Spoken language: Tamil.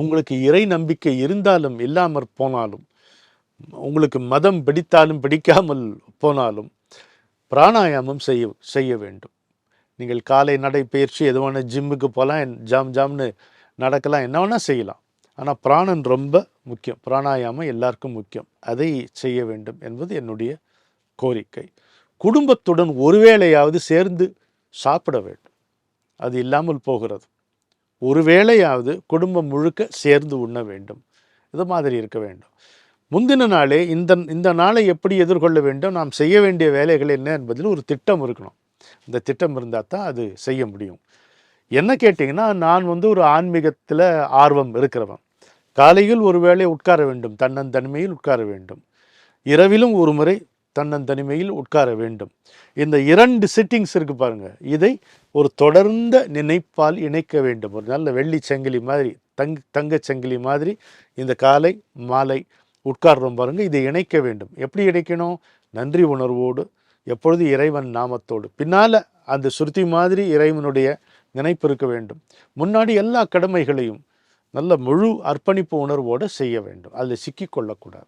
உங்களுக்கு இறை நம்பிக்கை இருந்தாலும் இல்லாமற் போனாலும், உங்களுக்கு மதம் பிடித்தாலும் பிடிக்காமல் போனாலும் பிராணாயாமம் செய்ய வேண்டும். நீங்கள் காலை நடைப்பயிற்சி எது வேணா ஜிம்முக்கு போகலாம், ஜாம்னு நடக்கலாம், என்ன வேணால் செய்யலாம். ஆனால் பிராணன் ரொம்ப முக்கியம். பிராணாயாமம் எல்லாருக்கும் முக்கியம். அதை செய்ய வேண்டும் என்பது என்னுடைய கோரிக்கை. குடும்பத்துடன் ஒருவேளையாவது சேர்ந்து சாப்பிட வேண்டும். அது இல்லாமல் போகிறது. ஒருவேளையாவது குடும்பம் முழுக்க சேர்ந்து உண்ண வேண்டும். இது மாதிரி இருக்க வேண்டும். முந்தின நாளே இந்த நாளை எப்படி எதிர்கொள்ள வேண்டும், நாம் செய்ய வேண்டிய வேலைகள் என்ன என்பதில் ஒரு திட்டம் இருக்கணும். இந்த திட்டம் இருந்தால் தான் அது செய்ய முடியும். என்ன கேட்டிங்கன்னா, நான் ஒரு ஆன்மீகத்தில் ஆர்வம் இருக்கிறவன். காலையில் ஒரு வேளை உட்கார வேண்டும், தன்னந்தனிமையில் உட்கார வேண்டும். இரவிலும் ஒரு முறை தன்னந்தனிமையில் உட்கார வேண்டும். இந்த 2 சிட்டிங்ஸ் இருக்கு பாருங்க, இதை ஒரு தொடர்ந்த நினைப்பால் இணைக்க வேண்டும். ஒரு நல்ல வெள்ளி சங்கிலி மாதிரி, தங்க சங்கிலி மாதிரி இந்த காலை மாலை உட்கார்றோம் பாருங்க, இதை இணைக்க வேண்டும். எப்படி இணைக்கணும்? நன்றி உணர்வோடு, எப்பொழுது இறைவன் நாமத்தோடு. பின்னால் அந்த சுருதி மாதிரி இறைவனுடைய நினைப்பு இருக்க வேண்டும். முன்னாடி எல்லா கடமைகளையும் நல்ல முழு அர்ப்பணிப்பு உணர்வோடு செய்ய வேண்டும். அதில் சிக்கிக்கொள்ளக்கூடாது.